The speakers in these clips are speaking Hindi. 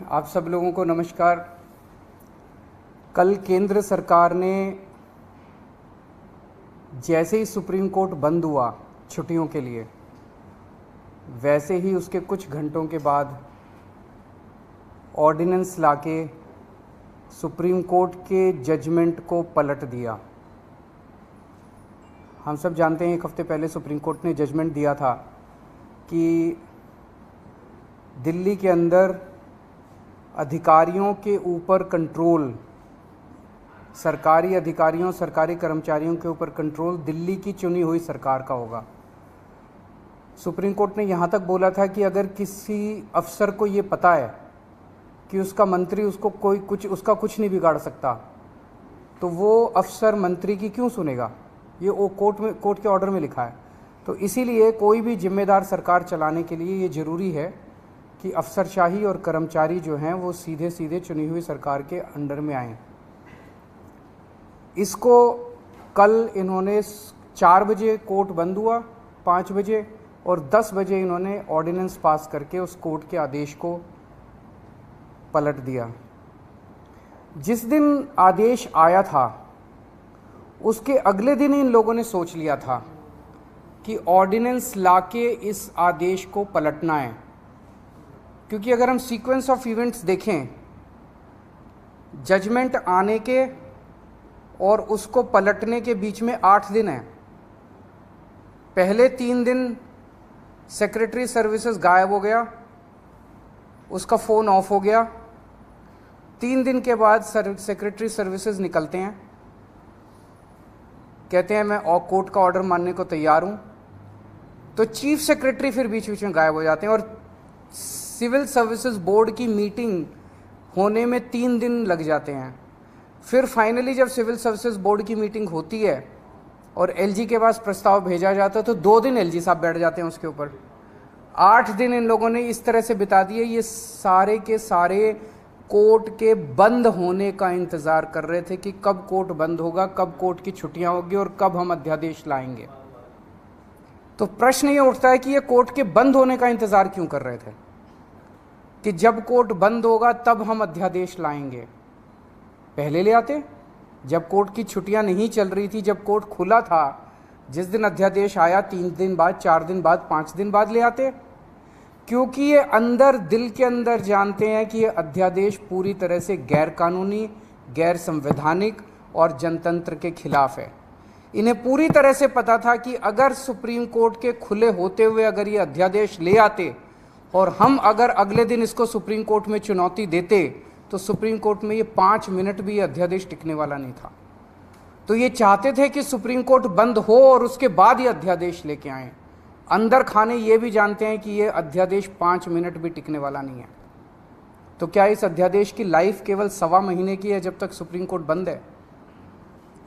आप सब लोगों को नमस्कार। कल केंद्र सरकार ने जैसे ही सुप्रीम कोर्ट बंद हुआ छुट्टियों के लिए, वैसे ही उसके कुछ घंटों के बाद ऑर्डिनेंस लाके सुप्रीम कोर्ट के जजमेंट को पलट दिया। हम सब जानते हैं 1 हफ्ते पहले सुप्रीम कोर्ट ने जजमेंट दिया था कि दिल्ली के अंदर अधिकारियों के ऊपर कंट्रोल, सरकारी अधिकारियों, सरकारी कर्मचारियों के ऊपर कंट्रोल दिल्ली की चुनी हुई सरकार का होगा। सुप्रीम कोर्ट ने यहाँ तक बोला था कि अगर किसी अफसर को ये पता है कि उसका मंत्री उसको उसका कुछ नहीं बिगाड़ सकता, तो वो अफसर मंत्री की क्यों सुनेगा। ये वो कोर्ट के ऑर्डर में लिखा है। तो इसीलिए कोई भी जिम्मेदार सरकार चलाने के लिए ये ज़रूरी है कि अफसरशाही और कर्मचारी जो हैं वो सीधे सीधे चुनी हुई सरकार के अंडर में आएँ। इसको कल इन्होंने 4 बजे कोर्ट बंद हुआ, 5 बजे और 10 बजे इन्होंने ऑर्डिनेंस पास करके उस कोर्ट के आदेश को पलट दिया। जिस दिन आदेश आया था उसके अगले दिन इन लोगों ने सोच लिया था कि ऑर्डिनेंस लाके इस आदेश को पलटना है, क्योंकि अगर हम सीक्वेंस ऑफ इवेंट्स देखें, जजमेंट आने के और उसको पलटने के बीच में 8 दिन हैं। पहले 3 दिन सेक्रेटरी सर्विसेज गायब हो गया, उसका फ़ोन ऑफ हो गया। 3 दिन के बाद सेक्रेटरी सर्विसेज निकलते हैं, कहते हैं मैं कोर्ट का ऑर्डर मानने को तैयार हूँ। तो चीफ सेक्रेटरी फिर बीच बीच में गायब हो जाते हैं और सिविल सर्विसेज बोर्ड की मीटिंग होने में 3 दिन लग जाते हैं। फिर फाइनली जब सिविल सर्विसेज बोर्ड की मीटिंग होती है और एलजी के पास प्रस्ताव भेजा जाता है तो 2 दिन एलजी साहब बैठ जाते हैं उसके ऊपर। 8 दिन इन लोगों ने इस तरह से बिता दिए। ये सारे के सारे कोर्ट के बंद होने का इंतज़ार कर रहे थे कि कब कोर्ट बंद होगा, कब कोर्ट की छुट्टियां होगी और कब हम अध्यादेश लाएंगे। तो प्रश्न ये उठता है कि ये कोर्ट के बंद होने का इंतज़ार क्यों कर रहे थे कि जब कोर्ट बंद होगा तब हम अध्यादेश लाएंगे। पहले ले आते, जब कोर्ट की छुट्टियां नहीं चल रही थी, जब कोर्ट खुला था, जिस दिन अध्यादेश आया 3 दिन बाद, 4 दिन बाद, 5 दिन बाद ले आते, क्योंकि ये अंदर दिल के अंदर जानते हैं कि ये अध्यादेश पूरी तरह से गैर कानूनी, गैर संवैधानिक और जनतंत्र के खिलाफ है। इन्हें पूरी तरह से पता था कि अगर सुप्रीम कोर्ट के खुले होते हुए अगर ये अध्यादेश ले आते और हम अगर अगले दिन इसको सुप्रीम कोर्ट में चुनौती देते तो सुप्रीम कोर्ट में ये 5 मिनट भी ये अध्यादेश टिकने वाला नहीं था। तो ये चाहते थे कि सुप्रीम कोर्ट बंद हो और उसके बाद ये अध्यादेश लेके आएँ। अंदर खाने ये भी जानते हैं कि ये अध्यादेश 5 मिनट भी टिकने वाला नहीं है। तो क्या इस अध्यादेश की लाइफ केवल 1.25 महीने की है जब तक सुप्रीम कोर्ट बंद है?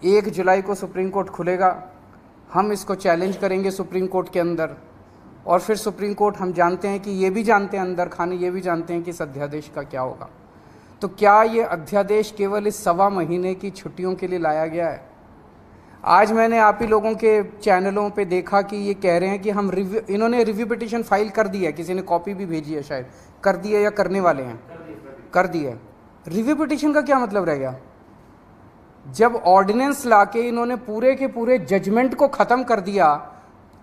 1 जुलाई को सुप्रीम कोर्ट खुलेगा, हम इसको चैलेंज करेंगे सुप्रीम कोर्ट के अंदर और फिर सुप्रीम कोर्ट, हम जानते हैं कि ये भी जानते हैं, अंदर खाने ये भी जानते हैं कि इस अध्यादेश का क्या होगा। तो क्या ये अध्यादेश केवल इस 1.25 महीने की छुट्टियों के लिए लाया गया है? आज मैंने आप ही लोगों के चैनलों पे देखा कि ये कह रहे हैं कि हम इन्होंने रिव्यू पिटीशन फाइल कर दी है, किसी ने कॉपी भी भेजी है, शायद कर दी है या करने वाले हैं, कर दी है। रिव्यू पिटीशन का क्या मतलब रह गया? जब ऑर्डिनेंस लाके इन्होंने पूरे के पूरे जजमेंट को ख़त्म कर दिया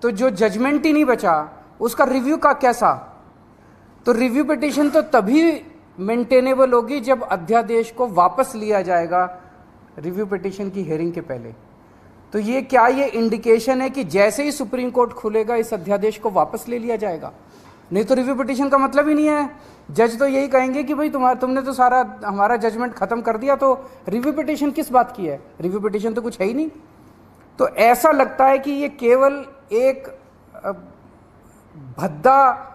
तो जो जजमेंट ही नहीं बचा उसका रिव्यू का कैसा? तो रिव्यू पिटीशन तो तभी मेंटेनेबल होगी जब अध्यादेश को वापस लिया जाएगा रिव्यू पिटीशन की हियरिंग के पहले। तो ये क्या ये इंडिकेशन है कि जैसे ही सुप्रीम कोर्ट खुलेगा इस अध्यादेश को वापस ले लिया जाएगा? नहीं तो रिव्यू पिटीशन का मतलब ही नहीं है। जज तो यही कहेंगे कि भाई तुमने तो सारा हमारा जजमेंट खत्म कर दिया, तो रिव्यू पिटीशन किस बात की है? रिव्यू पिटीशन तो कुछ है ही नहीं। तो ऐसा लगता है कि ये केवल एक भद्दा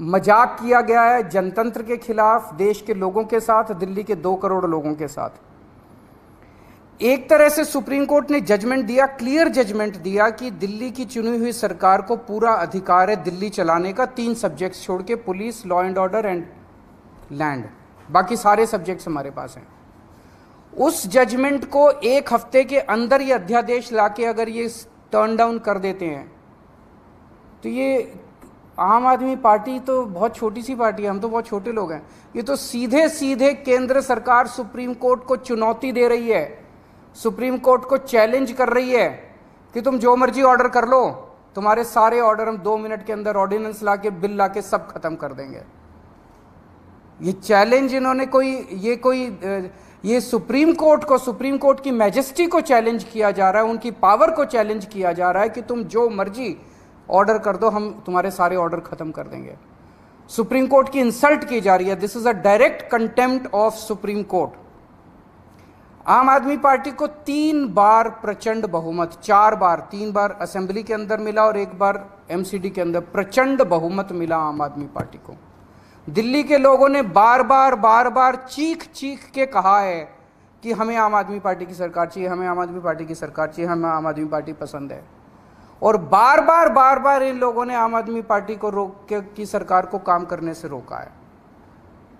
मजाक किया गया है जनतंत्र के खिलाफ, देश के लोगों के साथ, दिल्ली के 2 करोड़ लोगों के साथ। एक तरह से सुप्रीम कोर्ट ने जजमेंट दिया, क्लियर जजमेंट दिया कि दिल्ली की चुनी हुई सरकार को पूरा अधिकार है दिल्ली चलाने का, 3 सब्जेक्ट्स छोड़ के, police, law and order and land, बाकी सारे सब्जेक्ट्स हमारे पास हैं। उस जजमेंट को 1 हफ्ते के अंदर ये अध्यादेश लाके अगर ये टर्न डाउन कर देते हैं तो ये आम आदमी पार्टी तो बहुत छोटी सी पार्टी है, हम तो बहुत छोटे लोग हैं। ये तो सीधे सीधे केंद्र सरकार सुप्रीम कोर्ट को चुनौती दे रही है, सुप्रीम कोर्ट को चैलेंज कर रही है कि तुम जो मर्जी ऑर्डर कर लो, तुम्हारे सारे ऑर्डर हम 2 मिनट के अंदर ऑर्डिनेंस लाके बिल लाके सब खत्म कर देंगे। ये चैलेंज इन्होंने ये सुप्रीम कोर्ट को, सुप्रीम कोर्ट की मैजेस्टी को चैलेंज किया जा रहा है, उनकी पावर को चैलेंज किया जा रहा है कि तुम जो मर्जी ऑर्डर कर दो, हम तुम्हारे सारे ऑर्डर खत्म कर देंगे। सुप्रीम कोर्ट की इंसल्ट की जा रही है। This is a direct contempt of supreme court. आम आदमी पार्टी को 3 बार प्रचंड बहुमत, 4 बार, 3 बार असेंबली के अंदर मिला और 1 बार एमसीडी के अंदर प्रचंड बहुमत मिला आम आदमी पार्टी को। दिल्ली के लोगों ने बार बार चीख चीख के कहा है कि हमें आम आदमी पार्टी की सरकार चाहिए, हमें आम आदमी पार्टी की सरकार चाहिए, हमें आम आदमी पार्टी पसंद है। और बार बार इन लोगों ने आम आदमी पार्टी को की सरकार को काम करने से रोका है।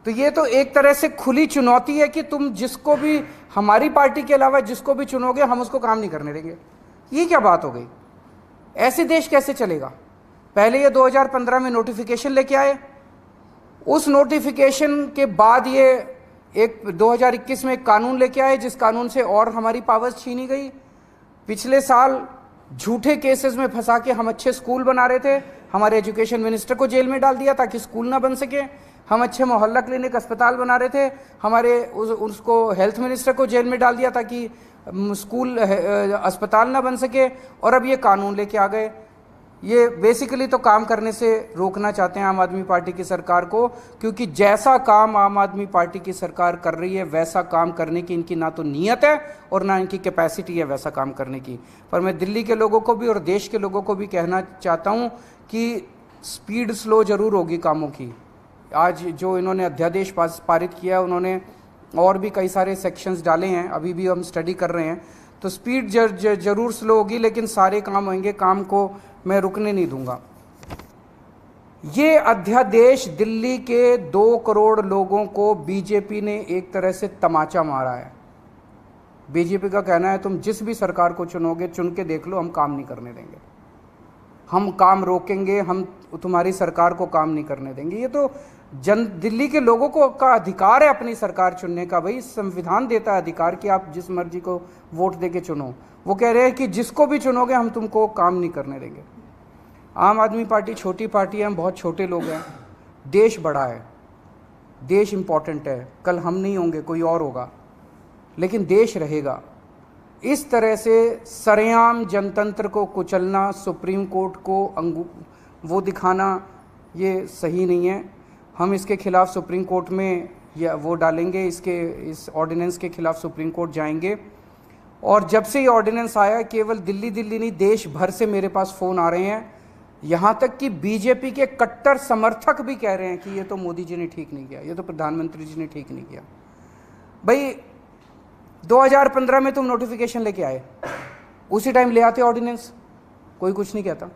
तो ये तो एक तरह से खुली चुनौती है कि तुम जिसको भी, हमारी पार्टी के अलावा जिसको भी चुनोगे, हम उसको काम नहीं करने देंगे। ये क्या बात हो गई? ऐसे देश कैसे चलेगा? पहले ये 2015 में नोटिफिकेशन लेके आए, उस नोटिफिकेशन के बाद ये एक 2021 में एक कानून लेके आए, जिस कानून से और हमारी पावर्स छीनी गई। पिछले साल झूठे केसेस में फंसा के हम अच्छे स्कूल बना रहे थे, हमारे एजुकेशन मिनिस्टर को जेल में डाल दिया ताकि स्कूल ना बन सके। हम अच्छे मोहल्ला क्लिनिक अस्पताल बना रहे थे, हमारे उसको हेल्थ मिनिस्टर को जेल में डाल दिया ताकि स्कूल अस्पताल ना बन सके। और अब ये कानून लेके आ गए। ये बेसिकली तो काम करने से रोकना चाहते हैं आम आदमी पार्टी की सरकार को, क्योंकि जैसा काम आम आदमी पार्टी की सरकार कर रही है वैसा काम करने की इनकी ना तो नीयत है और ना इनकी कैपेसिटी है वैसा काम करने की। पर मैं दिल्ली के लोगों को भी और देश के लोगों को भी कहना चाहता हूँ कि स्पीड स्लो जरूर होगी कामों की। आज जो इन्होंने अध्यादेश पारित किया, उन्होंने और भी कई सारे सेक्शंस डाले हैं, अभी भी हम स्टडी कर रहे हैं। तो स्पीड जरूर स्लो होगी, लेकिन सारे काम होंगे, काम को मैं रुकने नहीं दूंगा। ये अध्यादेश दिल्ली के 2 करोड़ लोगों को बीजेपी ने एक तरह से तमाचा मारा है। बीजेपी का कहना है तुम जिस भी सरकार को चुनोगे, चुन के देख लो, हम काम नहीं करने देंगे, हम काम रोकेंगे, हम तुम्हारी सरकार को काम नहीं करने देंगे। ये तो दिल्ली के लोगों को का अधिकार है अपनी सरकार चुनने का। भाई संविधान देता है अधिकार कि आप जिस मर्जी को वोट देके चुनो। वो कह रहे हैं कि जिसको भी चुनोगे हम तुमको काम नहीं करने देंगे। आम आदमी पार्टी छोटी पार्टी है, हम बहुत छोटे लोग हैं। देश बड़ा है, देश इम्पॉर्टेंट है। कल हम नहीं होंगे, कोई और होगा, लेकिन देश रहेगा। इस तरह से सरेआम जनतंत्र को कुचलना, सुप्रीम कोर्ट को वो दिखाना, ये सही नहीं है। हम इसके खिलाफ सुप्रीम कोर्ट में या वो डालेंगे, इस ऑर्डिनेंस के खिलाफ सुप्रीम कोर्ट जाएंगे। और जब से ये ऑर्डिनेंस आया, केवल दिल्ली नहीं देश भर से मेरे पास फ़ोन आ रहे हैं, यहाँ तक कि बीजेपी के कट्टर समर्थक भी कह रहे हैं कि ये तो मोदी जी ने ठीक नहीं किया, ये तो प्रधानमंत्री जी ने ठीक नहीं किया। भाई 2015 में तुम नोटिफिकेशन लेके आए, उसी टाइम ले आते ऑर्डिनेंस, कोई कुछ नहीं कहता।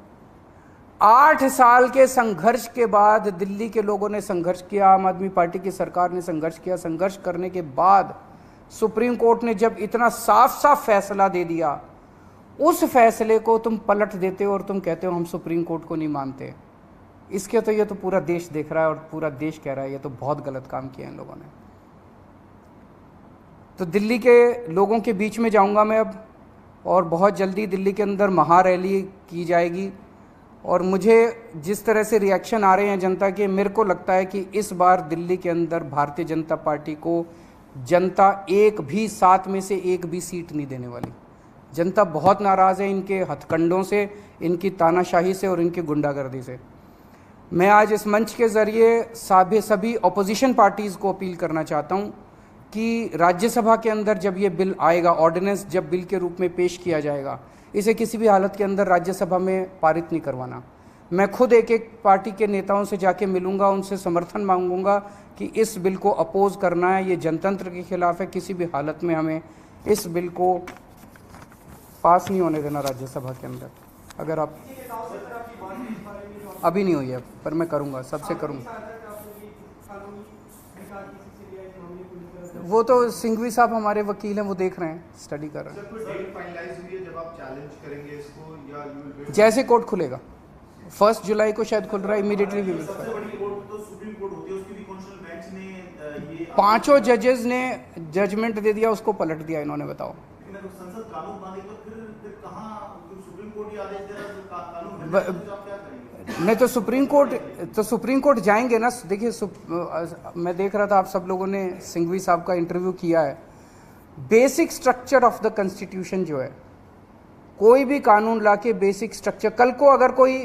8 साल के संघर्ष के बाद दिल्ली के लोगों ने संघर्ष किया, आम आदमी पार्टी की सरकार ने संघर्ष किया। संघर्ष करने के बाद सुप्रीम कोर्ट ने जब इतना साफ साफ फैसला दे दिया, उस फैसले को तुम पलट देते हो और तुम कहते हो हम सुप्रीम कोर्ट को नहीं मानते। इसके तो ये तो पूरा देश देख रहा है और पूरा देश कह रहा है ये तो बहुत गलत काम किया इन लोगों ने। तो दिल्ली के लोगों के बीच में जाऊंगा मैं अब, और बहुत जल्दी दिल्ली के अंदर महारैली की जाएगी। और मुझे जिस तरह से रिएक्शन आ रहे हैं जनता के, मेरे को लगता है कि इस बार दिल्ली के अंदर भारतीय जनता पार्टी को जनता एक भी 7 में से 1 भी सीट नहीं देने वाली। जनता बहुत नाराज़ है इनके हथकंडों से, इनकी तानाशाही से और इनकी गुंडागर्दी से। मैं आज इस मंच के ज़रिए सभी ऑपोजिशन पार्टीज़ को अपील करना चाहता हूँ कि राज्यसभा के अंदर जब ये बिल आएगा, ऑर्डिनेंस जब बिल के रूप में पेश किया जाएगा, इसे किसी भी हालत के अंदर राज्यसभा में पारित नहीं करवाना। मैं खुद एक एक पार्टी के नेताओं से जाके मिलूंगा, उनसे समर्थन मांगूंगा कि इस बिल को अपोज करना है, ये जनतंत्र के खिलाफ है। किसी भी हालत में हमें इस बिल को पास नहीं होने देना राज्यसभा के अंदर। अगर आप अभी नहीं हुई है, पर मैं करूंगा, सबसे करूंगा। वो तो सिंघवी साहब हमारे वकील हैं, वो देख रहे हैं, स्टडी कर रहे हैं। जैसे कोर्ट खुलेगा 1 जुलाई को शायद खुल रहा है, इमीडिएटली भी सबसे बड़ी कोर्ट तो सुप्रीम कोर्ट होती है, उसकी भी कॉन्स्टिट्यूशनल बेंच ने ये 5 जजेस ने जजमेंट दे दिया, उसको पलट दिया इन्होंने, बताओ। लेकिन अगर संसद कानून बांधे तो फिर कहाँ सुप्रीम कोर्ट ही आदेश दे रहा है तो कानून बन जाए तो आप क्या करेंगे? नहीं तो सुप्रीम कोर्ट जाएंगे ना। देखिए मैं देख रहा था आप सब लोगों ने सिंघवी साहब का इंटरव्यू किया है। Basic structure of the constitution जो है, कोई भी कानून लाके बेसिक स्ट्रक्चर, कल को अगर कोई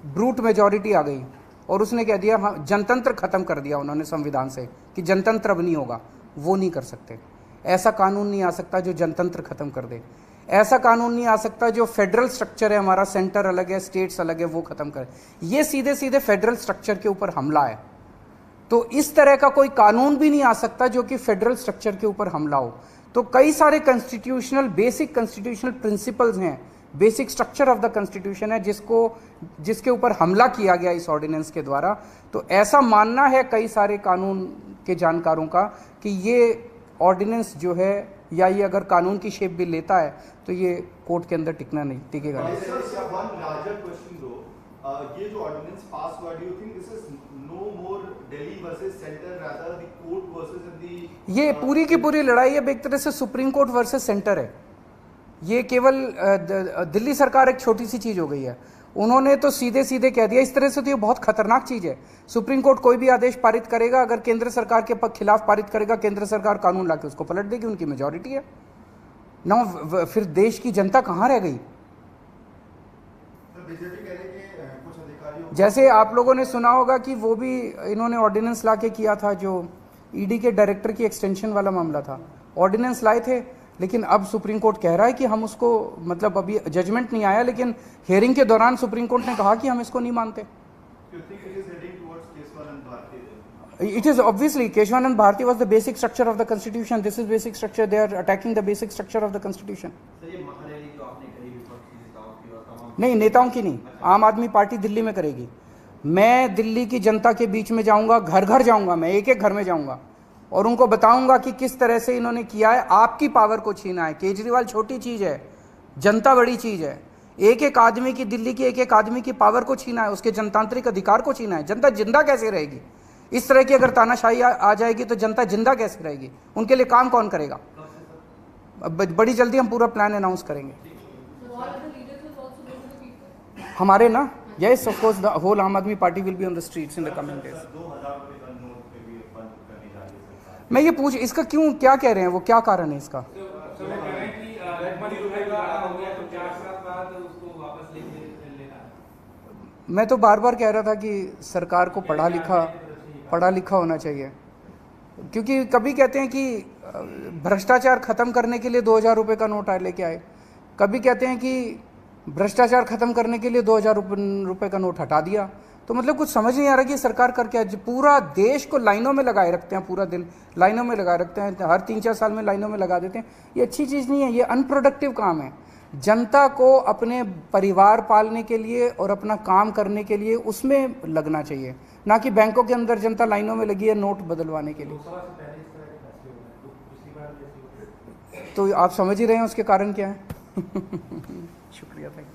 ब्रूट मेजॉरिटी आ गई और उसने कह दिया हाँ जनतंत्र खत्म कर दिया उन्होंने संविधान से कि जनतंत्र अब नहीं होगा, वो नहीं कर सकते। ऐसा कानून नहीं आ सकता जो जनतंत्र खत्म कर दे। ऐसा कानून नहीं आ सकता जो फेडरल स्ट्रक्चर है हमारा, सेंटर अलग है स्टेट्स अलग है, वो खत्म करे। ये सीधे सीधे फेडरल स्ट्रक्चर के ऊपर हमला है। तो इस तरह का कोई कानून भी नहीं आ सकता जो कि फेडरल स्ट्रक्चर के ऊपर हमला हो। तो कई सारे कॉन्स्टिट्यूशनल बेसिक कॉन्स्टिट्यूशनल प्रिंसिपल्स हैं, basic structure of the constitution है जिसके ऊपर हमला किया गया इस ऑर्डिनेंस के द्वारा। तो ऐसा मानना है कई सारे कानून के जानकारों का कि ये ऑर्डिनेंस जो है या ये अगर कानून की शेप भी लेता है तो ये कोर्ट के अंदर टिकेगा नहीं। ये जो ऑर्डिनेंस पास हुआ, do you think this is no more Delhi versus centre, rather the court versus the ये पूरी की पूरी लड़ाई अब एक तरह से सुप्रीम कोर्ट वर्सेस सेंटर है। ये केवल दिल्ली सरकार एक छोटी सी चीज हो गई है। उन्होंने तो सीधे सीधे कह दिया, इस तरह से तो ये बहुत खतरनाक चीज है। सुप्रीम कोर्ट कोई भी आदेश पारित करेगा, अगर केंद्र सरकार के खिलाफ पारित करेगा, केंद्र सरकार कानून लाके उसको पलट देगी, उनकी मेजॉरिटी है ना। फिर देश की जनता कहाँ रह गई? जैसे आप लोगों ने सुना होगा कि वो भी इन्होंने ऑर्डिनेंस लाके किया था, जो ईडी के डायरेक्टर की एक्सटेंशन वाला मामला था। ऑर्डिनेंस लाए थे, लेकिन अब सुप्रीम कोर्ट कह रहा है कि हम उसको, मतलब अभी जजमेंट नहीं आया, लेकिन हियरिंग के दौरान सुप्रीम कोर्ट ने कहा कि हम इसको नहीं मानते। It is obviously Keshwanand Bharati was the basic structure of the constitution. This is basic structure. They are attacking the basic structure of the constitution. नहीं, नेताओं की नहीं, आम आदमी पार्टी दिल्ली में करेगी। मैं दिल्ली की जनता के बीच में जाऊंगा, घर घर जाऊंगा, मैं एक एक घर में जाऊंगा और उनको बताऊंगा कि किस तरह से इन्होंने किया है। आपकी पावर को छीना है। केजरीवाल छोटी चीज है, जनता बड़ी चीज है। एक एक आदमी की, दिल्ली की एक एक आदमी की पावर को छीना है, उसके जनतांत्रिक अधिकार को छीना है। जनता जिंदा कैसे रहेगी? इस तरह की अगर तानाशाही आ जाएगी तो जनता जिंदा कैसे रहेगी? उनके लिए काम कौन करेगा? बड़ी जल्दी हम पूरा प्लान अनाउंस करेंगे। हमारे ना, yes of course the whole आम आदमी party will be on the streets in the coming days। मैं ये पूछ, इसका क्यों, क्या कह रहे हैं वो, क्या कारण है इसका? मैं तो बार बार कह रहा था कि सरकार को पढ़ा लिखा होना चाहिए, क्योंकि कभी कहते हैं कि भ्रष्टाचार खत्म करने के लिए 2000 रुपये का नोट लेके आए, कभी कहते हैं कि भ्रष्टाचार खत्म करने के लिए 2000 रुपये का नोट हटा दिया। तो मतलब कुछ समझ नहीं आ रहा कि सरकार कर क्या। पूरा देश को लाइनों में लगाए रखते हैं, पूरा दिन लाइनों में लगाए रखते हैं, हर 3-4 साल में लाइनों में लगा देते हैं। ये अच्छी चीज़ नहीं है, ये अनप्रोडक्टिव काम है। जनता को अपने परिवार पालने के लिए और अपना काम करने के लिए उसमें लगना चाहिए, ना कि बैंकों के अंदर जनता लाइनों में लगी है नोट बदलवाने के लिए। तो आप समझ ही रहे हैं उसके कारण क्या है। शुक्रिया, थैंक यू।